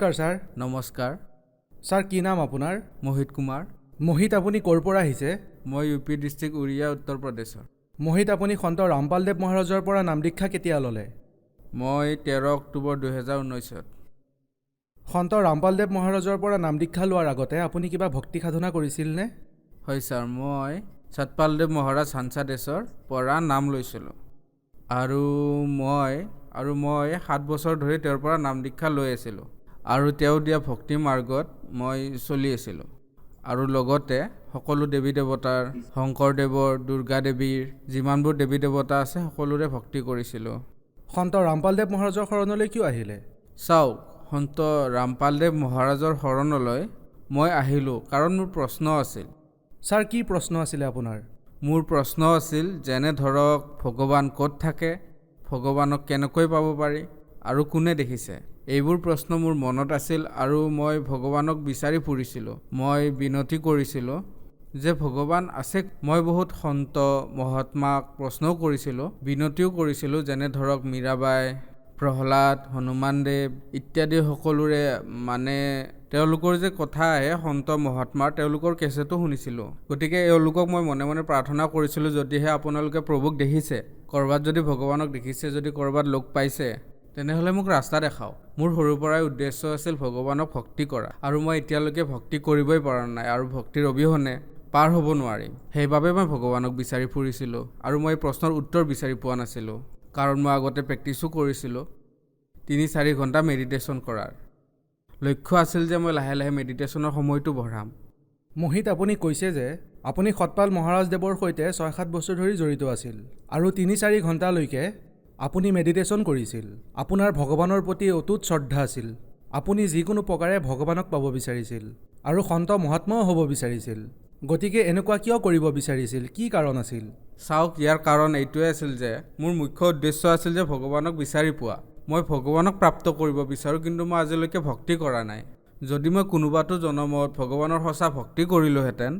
নমস্কাৰ ছাৰ। নমস্কাৰ। ছাৰ কি নাম আপোনাৰ? মোহিত কুমাৰ। মোহিত, আপুনি ক'ৰ পৰা আহিছে? মই ইউ.পি. ডিষ্ট্ৰিক্ট উৰিয়া, উত্তৰ প্ৰদেশৰ। মোহিত, আপুনি সন্ত ৰামপালদেৱ মহাৰাজৰ পৰা নাম দীক্ষা কেতিয়া ল'লে? মই 13 অক্টোবৰ 2019। সন্ত ৰামপালদেৱ মহাৰাজৰ পৰা নাম দীক্ষা লোৱাৰ আগতে আপুনি কিবা ভক্তি সাধনা কৰিছিলনে? হয় ছাৰ, মই সতপালদেৱ মহাৰাজ হানসাদেশৰ পৰা নাম লৈছিলোঁ আৰু মই 7 বছৰ ধৰি তেওঁৰ পৰা নাম দীক্ষা লৈ আছিলোঁ আৰু তেওঁ দিয়া ভক্তি মাৰ্গত মই চলি আছিলোঁ আৰু লগতে সকলো দেৱী দেৱতাৰ, শংকৰদেৱৰ, দুৰ্গা দেৱীৰ যিমানবোৰ দেৱী দেৱতা আছে সকলোৰে ভক্তি কৰিছিলোঁ। সন্ত ৰামপালদেৱ মহাৰাজৰ শৰণলৈ কিয় আহিলে? চাওক, সন্ত ৰামপালদেৱ মহাৰাজৰ শৰণলৈ মই আহিলোঁ কাৰণ মোৰ প্ৰশ্ন আছিল। ছাৰ, কি প্ৰশ্ন আছিলে আপোনাৰ? মোৰ প্ৰশ্ন আছিল যেনে ধৰক ভগৱান ক'ত থাকে, ভগৱানক কেনেকৈ পাব পাৰি আৰু কোনে দেখিছে। এইবোৰ প্ৰশ্ন মোৰ মনত আছিল আৰু মই ভগৱানক বিচাৰি ফুৰিছিলোঁ। মই বিনতি কৰিছিলোঁ যে ভগৱান আছে। মই বহুত সন্ত মহাত্মাক প্ৰশ্নও কৰিছিলোঁ, বিনতিও কৰিছিলোঁ, যেনে ধৰক মীৰাবাই, প্ৰহ্লাদ, হনুমানদেৱ ইত্যাদি সকলোৰে তেওঁলোকৰ যে কথা আহে সন্ত মহাত্মাৰ, তেওঁলোকৰ কেছেটো শুনিছিলোঁ। গতিকে এওঁলোকক মই মনে মনে প্ৰাৰ্থনা কৰিছিলোঁ, যদিহে আপোনালোকে প্ৰভুক দেখিছে, ক'ৰবাত যদি ভগৱানক দেখিছে, যদি ক'ৰবাত লগ পাইছে, তেনেহ'লে মোক ৰাস্তা দেখাওক। মোৰ সৰুৰ পৰাই উদ্দেশ্য আছিল ভগৱানক ভক্তি কৰা আৰু মই এতিয়ালৈকে ভক্তি কৰিবই পৰা নাই আৰু ভক্তিৰ অবিহনে পাৰ হ'ব নোৱাৰিম। সেইবাবে মই ভগৱানক বিচাৰি ফুৰিছিলোঁ আৰু মই প্ৰশ্নৰ উত্তৰ বিচাৰি পোৱা নাছিলোঁ, কাৰণ মই আগতে প্ৰেক্টিছো কৰিছিলোঁ 3-4 ঘণ্টা মেডিটেশ্যন কৰাৰ। লক্ষ্য আছিল যে মই লাহে লাহে মেডিটেশ্যনৰ সময়টো বঢ়াম। মোহিত, আপুনি কৈছে যে আপুনি সতপাল মহাৰাজদেৱৰ সৈতে 6-7 বছৰ ধৰি জড়িত আছিল আৰু 3-4 ঘণ্টালৈকে আপুনি মেডিটেশ্যন কৰিছিল। আপোনাৰ ভগৱানৰ প্ৰতি অটুট শ্ৰদ্ধা আছিল। আপুনি যিকোনো প্ৰকাৰে ভগৱানক পাব বিচাৰিছিল আৰু সন্ত মহাত্মাও হ'ব বিচাৰিছিল। গতিকে এনেকুৱা কিয় কৰিব বিচাৰিছিল? কি কাৰণ আছিল? চাওক, ইয়াৰ কাৰণ এইটোৱে আছিল যে মোৰ মুখ্য উদ্দেশ্য আছিল যে ভগৱানক বিচাৰি পোৱা। মই ভগৱানক প্ৰাপ্ত কৰিব বিচাৰোঁ, কিন্তু মই আজিলৈকে ভক্তি কৰা নাই। যদি মই কোনোবাটো জনমত ভগৱানৰ সঁচা ভক্তি কৰিলোহেঁতেন,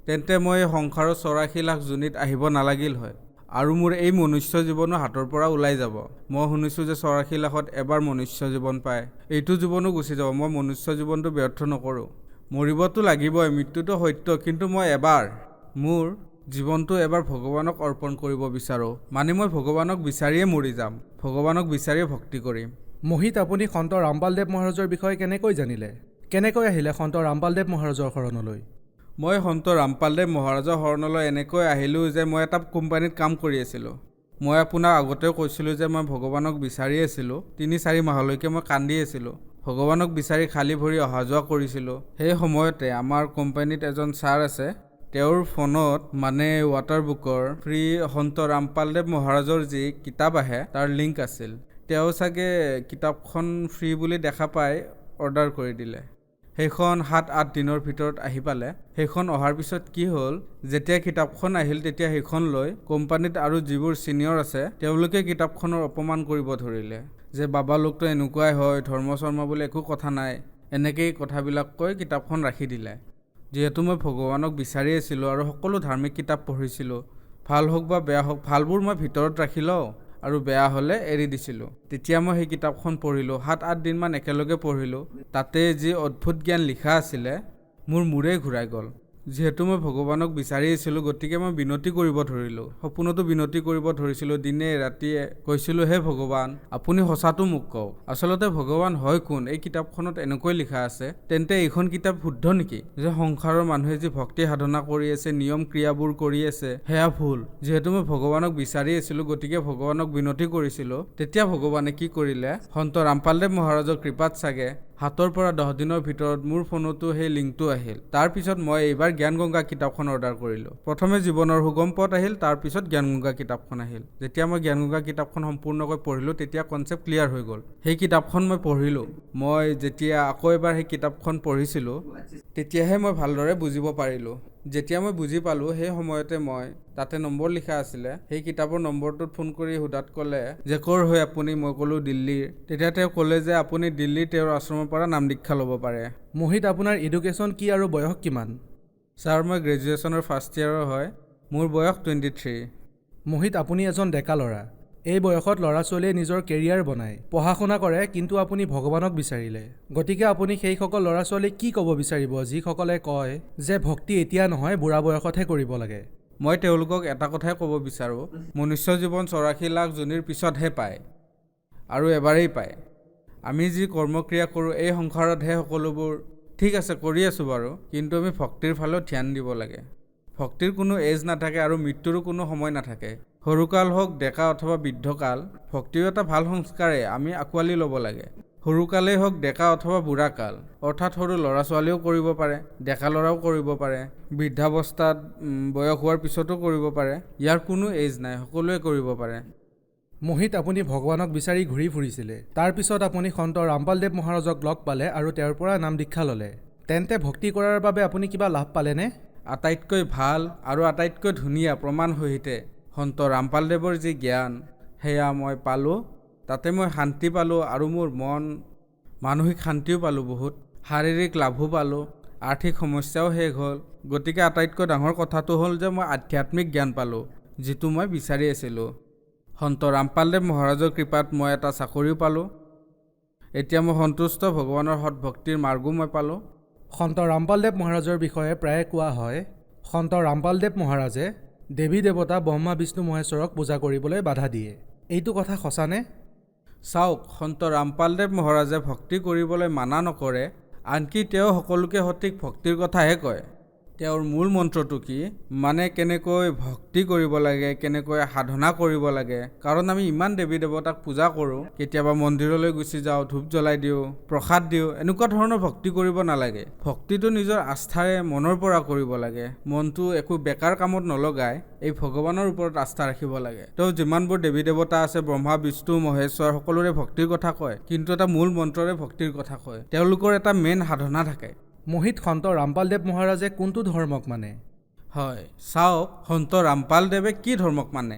তেন্তে মই সংসাৰৰ 84 লাখ যোনিত আহিব নালাগিল হয় আৰু মোৰ এই মনুষ্য জীৱনো হাতৰ পৰা ওলাই যাব। মই শুনিছোঁ যে 84 লাখত এবাৰ মনুষ্য জীৱন পায়, এইটো জীৱনো গুচি যাব। মই মনুষ্য জীৱনটো ব্যৰ্থ নকৰোঁ। মৰিবতো লাগিবই, মৃত্যুটো সত্য, কিন্তু মই মোৰ জীৱনটো এবাৰ ভগৱানক অৰ্পণ কৰিব বিচাৰোঁ। মই ভগৱানক বিচাৰিয়ে মৰি যাম, ভগৱানক বিচাৰিয়ে ভক্তি কৰিম। মোহিত, আপুনি সন্ত ৰামপালদেৱ মহাৰাজৰ বিষয়ে কেনেকৈ জানিলে? কেনেকৈ আহিলে সন্ত ৰামপালদেৱ মহাৰাজৰ শৰণলৈ? মই সন্ত ৰামপালদেৱ মহাৰাজৰ শৰণলৈ এনেকৈ আহিলোঁ যে মই এটা কোম্পানীত কাম কৰি আছিলোঁ। মই আপোনাক আগতেও কৈছিলোঁ যে মই ভগৱানক বিচাৰি আছিলোঁ। 3-4 মাহলৈকে মই কান্দি আছিলোঁ, ভগৱানক বিচাৰি খালী ভৰি অহা যোৱা কৰিছিলোঁ। সেই সময়তে আমাৰ কোম্পানীত এজন ছাৰ আছে, তেওঁৰ ফোনত ৱাটাৰ বুকৰ ফ্ৰী সন্ত ৰামপালদেৱ মহাৰাজৰ যি কিতাপ আহে তাৰ লিংক আছিল। তেওঁ চাগে কিতাপখন ফ্ৰী বুলি দেখা পাই অৰ্ডাৰ কৰি দিলে। সেইখন 7-8 দিনৰ ভিতৰত আহি পালে। সেইখন অহাৰ পিছত কি হ'ল, যেতিয়া কিতাপখন আহিল তেতিয়া সেইখন লৈ কোম্পানীত আৰু যিবোৰ ছিনিয়ৰ আছে তেওঁলোকে কিতাপখনৰ অপমান কৰিব ধৰিলে যে বাবা লোকটো এনেকুৱাই হয়, ধৰ্ম চৰ্ম বুলি একো কথা নাই, এনেকেই কথাবিলাক কৈ কিতাপখন ৰাখি দিলে। যিহেতু মই ভগৱানক বিচাৰি আছিলোঁ আৰু সকলো ধাৰ্মিক কিতাপ পঢ়িছিলোঁ, ভাল হওক বা বেয়া হওক, ভালবোৰ মই ভিতৰত ৰাখি লওঁ আৰু বেয়া হ'লে এৰি দিছিলোঁ। তেতিয়া মই সেই কিতাপখন পঢ়িলোঁ, 7-8 দিনমান একেলগে পঢ়িলোঁ। তাতে যি অদ্ভুত জ্ঞান লিখা আছিলে, মোৰ মূৰেই ঘূৰাই গ'ল। যিহেতু মই ভগৱানক বিচাৰি আছিলোঁ, গতিকে মই বিনতি কৰিব ধৰিলোঁ। সপোনতো বিনতি কৰিব ধৰিছিলোঁ, দিনে ৰাতিয়ে কৈছিলোঁ, হে ভগৱান, আপুনি সঁচাটো মোক কওক, আচলতে ভগৱান হয় কোন? এই কিতাপখনত এনেকৈ লিখা আছে, তেন্তে এইখন কিতাপ শুদ্ধ নেকি? যে সংসাৰৰ মানুহে যি ভক্তি সাধনা কৰি আছে, নিয়ম ক্ৰিয়াবোৰ কৰি আছে, সেয়া ভুল। যিহেতু মই ভগৱানক বিচাৰি আছিলোঁ, গতিকে ভগৱানক বিনতি কৰিছিলোঁ। তেতিয়া ভগৱানে কি কৰিলে, সন্ত ৰামপালদেৱ মহাৰাজৰ কৃপাত চাগে হাতৰ পৰা 10 দিনৰ ভিতৰত মোৰ ফোনতো সেই লিংকটো আহিল। তাৰপিছত মই এইবাৰ জ্ঞানগংগা কিতাপখন অৰ্ডাৰ কৰিলোঁ। প্ৰথমে জীৱনৰ সুগম পথ আহিল, তাৰপিছত জ্ঞানগংগা কিতাপখন আহিল। যেতিয়া মই জ্ঞানগংগা কিতাপখন সম্পূৰ্ণকৈ পঢ়িলোঁ, তেতিয়া কনচেপ্ট ক্লিয়াৰ হৈ গ'ল। সেই কিতাপখন মই পঢ়িলোঁ। মই যেতিয়া আকৌ এবাৰ সেই কিতাপখন পঢ়িছিলোঁ, তেতিয়াহে মই ভালদৰে বুজিব পাৰিলোঁ। যেতিয়া মই বুজি পালোঁ, সেই সময়তে মই তাতে নম্বৰ লিখা আছিলে, সেই কিতাপৰ নম্বৰটোত ফোন কৰি সোধাত ক'লে যে ক'ৰ হয় আপুনি? মই ক'লোঁ দিল্লীৰ। তেতিয়া তেওঁ ক'লে যে আপুনি দিল্লীৰ তেওঁৰ আশ্ৰমৰ পৰা নাম দীক্ষা ল'ব পাৰে। মোহিত, আপোনাৰ এডুকেশ্যন কি আৰু বয়স কিমান? ছাৰ, মই গ্ৰেজুৱেশ্যনৰ ফাৰ্ষ্ট ইয়াৰৰ হয়, মোৰ বয়স 23। মোহিত, আপুনি এজন ডেকা ল'ৰা। এই বয়সত ল'ৰা ছোৱালীয়ে নিজৰ কেৰিয়াৰ বনায়, পঢ়া শুনা কৰে, কিন্তু আপুনি ভগৱানক বিচাৰিলে। গতিকে আপুনি সেইসকল ল'ৰা ছোৱালীক কি ক'ব বিচাৰিব যিসকলে কয় যে ভক্তি এতিয়া নহয়, বুঢ়া বয়সতহে কৰিব লাগে? মই তেওঁলোকক এটা কথাই ক'ব বিচাৰোঁ, মনুষ্য জীৱন 84 লাখ জনীৰ পিছতহে পায় আৰু এবাৰেই পায়। আমি যি কৰ্মক্ৰিয়া কৰোঁ এই সংসাৰতহে সকলোবোৰ ঠিক আছে কৰি আছোঁ বাৰু, কিন্তু আমি ভক্তিৰ ফালেও ধ্যান দিব লাগে। ভক্তিৰ কোনো এজ নাথাকে আৰু মৃত্যুৰো কোনো সময় নাথাকে। সৰুকাল হওক, ডেকা অথবা বৃদ্ধকাল, ভক্তিও এটা ভাল সংস্কাৰে আমি আঁকোৱালি ল'ব লাগে। সৰুকালেই হওক, ডেকা অথবা বুঢ়াকাল, অৰ্থাৎ সৰু ল'ৰা ছোৱালীয়েও কৰিব পাৰে, ডেকা ল'ৰাও কৰিব পাৰে, বৃদ্ধাৱস্থাত বয়স হোৱাৰ পিছতো কৰিব পাৰে। ইয়াৰ কোনো এজ নাই, সকলোৱে কৰিব পাৰে। মোহিত, আপুনি ভগৱানক বিচাৰি ঘূৰি ফুৰিছিলে। তাৰপিছত আপুনি সন্ত ৰামপালদেৱ মহাৰাজক লগ পালে আৰু তেওঁৰ পৰা নাম দীক্ষা ল'লে। তেন্তে ভক্তি কৰাৰ বাবে আপুনি কিবা লাভ পালেনে? আটাইতকৈ ভাল আৰু আটাইতকৈ ধুনীয়া প্ৰমাণ সহিতে সন্ত ৰামপালদেৱৰ যি জ্ঞান সেয়া মই পালোঁ। তাতে মই শান্তি পালোঁ আৰু মোৰ মানসিক শান্তিও পালোঁ, বহুত শাৰীৰিক লাভো পালোঁ, আৰ্থিক সমস্যাও শেষ হ'ল। গতিকে আটাইতকৈ ডাঙৰ কথাটো হ'ল যে মই আধ্যাত্মিক জ্ঞান পালোঁ, যিটো মই বিচাৰি আছিলোঁ। সন্ত ৰামপালদেৱ মহাৰাজৰ কৃপাত মই এটা চাকৰিও পালোঁ। এতিয়া মই সন্তুষ্ট, ভগৱানৰ সৎ ভক্তিৰ মাৰ্গো মই পালোঁ। সন্ত ৰামপালদেৱ মহাৰাজৰ বিষয়ে প্ৰায়ে কোৱা হয়, সন্ত ৰামপালদেৱ মহাৰাজে দেৱী দেৱতা ব্ৰহ্মা বিষ্ণু মহেশ্বৰক পূজা কৰিবলৈ বাধা দিয়ে। এইটো কথা সঁচানে? চাওক, সন্ত ৰামপালদেৱ মহাৰাজে ভক্তি কৰিবলৈ মানা নকৰে, আনকি তেওঁ সকলোকে সঠিক ভক্তিৰ কথাহে কয়। তেওঁৰ মূল মন্ত্ৰটো কি, মানে কেনেকৈ ভক্তি কৰিব লাগে, কেনেকৈ সাধনা কৰিব লাগে। কাৰণ আমি ইমান দেৱী দেৱতাক পূজা কৰোঁ, কেতিয়াবা মন্দিৰলৈ গুচি যাওঁ, ধূপ জ্বলাই দিওঁ, প্ৰসাদ দিওঁ, এনেকুৱা ধৰণৰ ভক্তি কৰিব নালাগে। ভক্তিটো নিজৰ আস্থাৰে মনৰ পৰা কৰিব লাগে। মনটো একো বেকাৰ কামত নলগাই এই ভগৱানৰ ওপৰত আস্থা ৰাখিব লাগে। তেওঁ যিমানবোৰ দেৱী দেৱতা আছে, ব্ৰহ্মা বিষ্ণু মহেশ্বৰ, সকলোৰে ভক্তিৰ কথা কয়, কিন্তু এটা মূল মন্ত্ৰৰে ভক্তিৰ কথা কয়। তেওঁলোকৰ এটা মেইন সাধনা থাকে। মোহিত, সন্ত ৰামপালদেৱ মহাৰাজে কোনটো ধৰ্মক মানে? হয়, চাওক, সন্ত ৰামপালদেৱে কি ধৰ্মক মানে?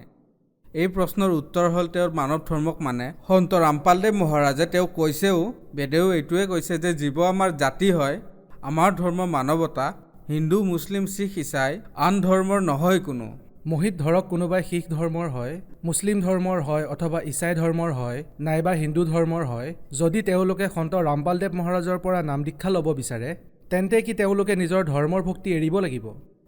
এই প্ৰশ্নৰ উত্তৰ হ'ল তেওঁৰ মানৱ ধৰ্মক মানে। সন্ত ৰামপালদেৱ মহাৰাজে তেওঁ কৈছেও, বেদেও এইটোৱে কৈছে যে জীৱ আমাৰ জাতি হয়, আমাৰ ধৰ্ম মানৱতা, হিন্দু মুছলিম শিখ ইছাই আন ধৰ্মৰ নহয় কোনো। মোহিত, ধৰক কোনোবাই শিখ ধৰ্মৰ হয়, মুছলিম ধৰ্মৰ হয়, অথবা ইছাই ধৰ্মৰ হয়, নাইবা হিন্দু ধৰ্মৰ হয়। যদি তেওঁলোকে সন্ত ৰামপালদেৱ মহাৰাজৰ পৰা নাম দীক্ষা ল'ব বিচাৰে, তেন্তে কি তেওঁলোকে নিজৰ ধৰ্মৰ ভক্তি এৰিব লাগিব?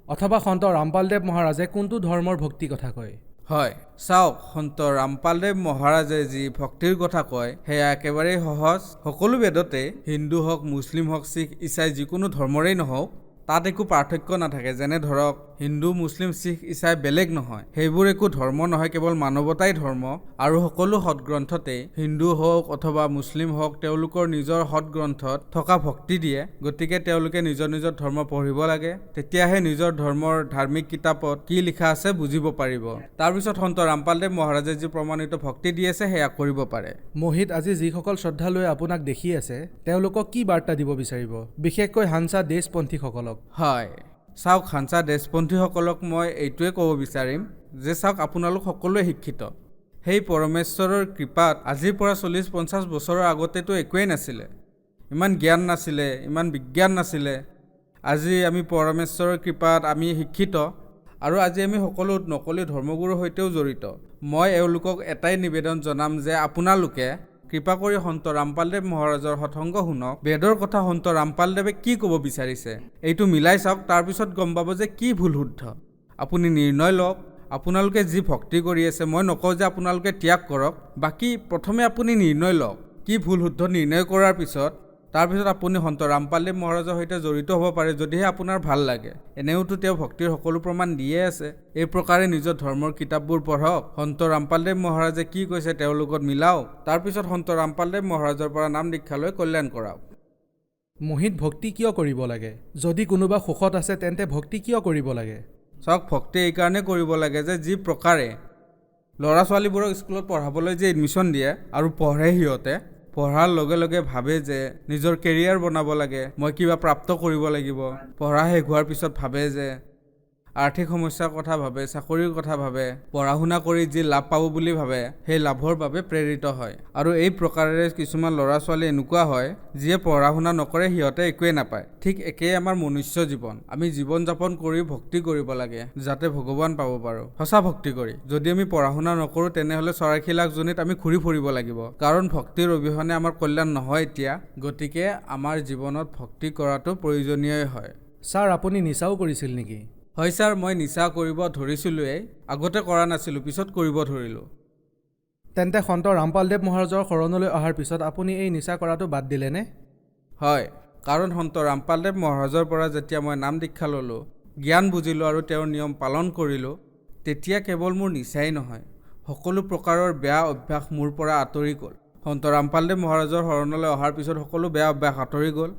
অথবা সন্ত ৰামপালদেৱ মহাৰাজে কোনটো ধৰ্মৰ ভক্তিৰ কথা কয়? হয়, চাওক, সন্ত ৰামপালদেৱ মহাৰাজে যি ভক্তিৰ কথা কয় সেয়া একেবাৰেই সহজ। সকলো বেদতে, হিন্দু হওক, মুছলিম হওক, শিখ ইছাই যিকোনো ধৰ্মৰেই নহওক, তাত একো পাৰ্থক্য নাথাকে। যেনে ধৰক হিন্দু মুছলিম শিখ ইছাই বেলেগ নহয়, সেইবোৰ একো ধৰ্ম নহয়, কেৱল মানৱতাই ধৰ্ম। আৰু সকলো সৎগ্ৰন্থতেই হিন্দু হওক অথবা মুছলিম হওক, তেওঁলোকৰ নিজৰ সৎগ্ৰন্থত থকা ভক্তি দিয়ে। গতিকে তেওঁলোকে নিজৰ নিজৰ ধৰ্ম পঢ়িব লাগে, তেতিয়াহে নিজৰ ধৰ্মৰ ধাৰ্মিক কিতাপত কি লিখা আছে বুজিব পাৰিব। তাৰপিছত সন্ত ৰামপালদেৱ মহাৰাজে যি প্ৰমাণিত ভক্তি দি আছে সেয়া কৰিব পাৰে। মোহিত, আজি যিসকল শ্ৰদ্ধালুৱে আপোনাক দেখি আছে, তেওঁলোকক কি বাৰ্তা দিব বিচাৰিব, বিশেষকৈ হানসা দেশপন্থীসকলক? হয়, চাওক, হানসা দেশপন্থীসকলক মই এইটোৱে ক'ব বিচাৰিম যে চাওক, আপোনালোক সকলোৱে শিক্ষিত। সেই পৰমেশ্বৰৰ কৃপাত আজিৰ পৰা 40-50 বছৰৰ আগতেতো একোৱেই নাছিলে, ইমান জ্ঞান নাছিলে, ইমান বিজ্ঞান নাছিলে। আজি আমি পৰমেশ্বৰৰ কৃপাত আমি শিক্ষিত, আৰু আজি আমি সকলো নকলি ধৰ্মগুৰুৰ সৈতেও জড়িত। মই এওঁলোকক এটাই নিবেদন জনাম যে আপোনালোকে কৃপা কৰি সন্ত ৰামপালদেৱ মহাৰাজৰ সৎসংগ শুনক। বেদৰ কথা সন্ত ৰামপালদেৱে কি ক'ব বিচাৰিছে এইটো মিলাই চাওক, তাৰপিছত গম পাব যে কি ভুল শুদ্ধ। আপুনি নিৰ্ণয় লওক। আপোনালোকে যি ভক্তি কৰি আছে, মই নকওঁ যে আপোনালোকে ত্যাগ কৰক, বাকী প্ৰথমে আপুনি নিৰ্ণয় লওক। কি ভুল শুদ্ধ নিৰ্ণয় কৰাৰ পিছত তাৰপিছত আপুনি সন্ত ৰামপালদেৱ মহাৰাজৰ সৈতে জড়িত হ'ব পাৰে, যদিহে আপোনাৰ ভাল লাগে। এনেওতো তেওঁ ভক্তিৰ সকলো প্ৰমাণ দিয়ে আছে। এই প্ৰকাৰে নিজৰ ধৰ্মৰ কিতাপবোৰ পঢ়ক, সন্ত ৰামপালদেৱ মহাৰাজে কি কৈছে তেওঁৰ লগত মিলাওক, তাৰপিছত সন্ত ৰামপালদেৱ মহাৰাজৰ পৰা নাম দীক্ষা লৈ কল্যাণ কৰাওক। মোহিত, ভক্তি কিয় কৰিব লাগে? যদি কোনোবা সুখত আছে, তেন্তে ভক্তি কিয় কৰিব লাগে? চাওক, ভক্তি এইকাৰণে কৰিব লাগে যে যি প্ৰকাৰে ল'ৰা ছোৱালীবোৰক স্কুলত পঢ়াবলৈ যে এডমিশ্যন দিয়ে আৰু পঢ়ে, সিহঁতে পঢ়াৰ লগে লগে ভাবে যে নিজৰ কেৰিয়াৰ বনাব লাগে, মই কিবা প্ৰাপ্ত কৰিব লাগিব। পঢ়া শেষ হোৱাৰ পিছত ভাবে যে আৰ্থিক সমস্যাৰ কথা ভাবে, চাকৰিৰ কথা ভাবে, পঢ়া শুনা কৰি যি লাভ পাব বুলি ভাবে, সেই লাভৰ বাবে প্ৰেৰিত হয়। আৰু এই প্ৰকাৰেৰে কিছুমান ল'ৰা ছোৱালী এনেকুৱা হয় যিয়ে পঢ়া শুনা নকৰে, সিহঁতে একোৱে নাপায়। ঠিক একেই আমাৰ মনুষ্য জীৱন। আমি জীৱন যাপন কৰি ভক্তি কৰিব লাগে যাতে ভগৱান পাব পাৰোঁ, সঁচা ভক্তি কৰি। যদি আমি পঢ়া শুনা নকৰোঁ তেনেহ'লে 84 লাখ জনীত আমি ঘূৰি ফুৰিব লাগিব, কাৰণ ভক্তিৰ অবিহনে আমাৰ কল্যাণ নহয় এতিয়া। গতিকে আমাৰ জীৱনত ভক্তি কৰাটো প্ৰয়োজনীয় হয়। ছাৰ, আপুনি নিচাও কৰিছিল নেকি? হয় ছাৰ, মই নিচা কৰিব ধৰিছিলোঁৱেই। আগতে কৰা নাছিলোঁ, পিছত কৰিব ধৰিলোঁ। তেন্তে সন্ত ৰামপালদেৱ মহাৰাজৰ শৰণলৈ অহাৰ পিছত আপুনি এই নিচা কৰাটো বাদ দিলেনে? হয়, কাৰণ সন্ত ৰামপালদেৱ মহাৰাজৰ পৰা যেতিয়া মই নাম দীক্ষা ল'লোঁ, জ্ঞান বুজিলোঁ আৰু তেওঁৰ নিয়ম পালন কৰিলোঁ, তেতিয়া কেৱল মোৰ নিচাই নহয়, সকলো প্ৰকাৰৰ বেয়া অভ্যাস মোৰ পৰা আঁতৰি গ'ল। সন্ত ৰামপালদেৱ মহাৰাজৰ শৰণলৈ অহাৰ পিছত সকলো বেয়া অভ্যাস আঁতৰি গ'ল।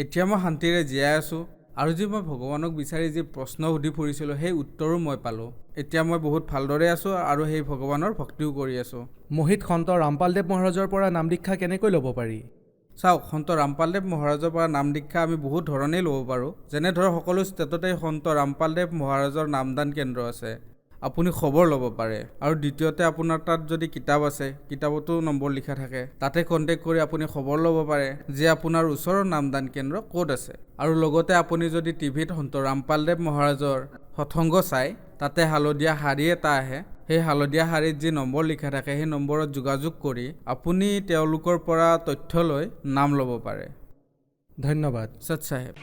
এতিয়া মই শান্তিৰে জীয়াই আছোঁ, আৰু যি মই ভগৱানক বিচাৰি যি প্ৰশ্ন সুধি ফুৰিছিলোঁ সেই উত্তৰো মই পালোঁ। এতিয়া মই বহুত ভালদৰে আছোঁ আৰু সেই ভগৱানৰ ভক্তিও কৰি আছোঁ। মহিত সন্ত ৰামপালদেৱ মহাৰাজৰ পৰা নাম দীক্ষা কেনেকৈ ল'ব পাৰি? চাওক, সন্ত ৰামপালদেৱ মহাৰাজৰ পৰা নাম দীক্ষা আমি বহুত ধৰণেই ল'ব পাৰোঁ। যেনে ধৰক সকলো ষ্টেটতে সন্ত ৰামপালদেৱ মহাৰাজৰ নামদান কেন্দ্ৰ আছে, আপুনি খবৰ ল'ব পাৰে। আৰু দ্বিতীয়তে আপোনাৰ তাত যদি কিতাপ আছে, কিতাপতো নম্বৰ লিখা থাকে, তাতে কণ্টেক্ট কৰি আপুনি খবৰ ল'ব পাৰে যে আপোনাৰ ওচৰৰ নামদান কেন্দ্ৰ ক'ত আছে। আৰু লগতে আপুনি যদি টিভিত সন্ত ৰামপালদেৱ মহাৰাজৰ সৎসংগ চাই, তাতে হালধীয়া শাৰী এটা আহে, সেই হালধীয়া শাৰীত যি নম্বৰ লিখা থাকে সেই নম্বৰত যোগাযোগ কৰি আপুনি তেওঁলোকৰ পৰা তথ্য লৈ নাম ল'ব পাৰে। ধন্যবাদ। সৎ চাহেব।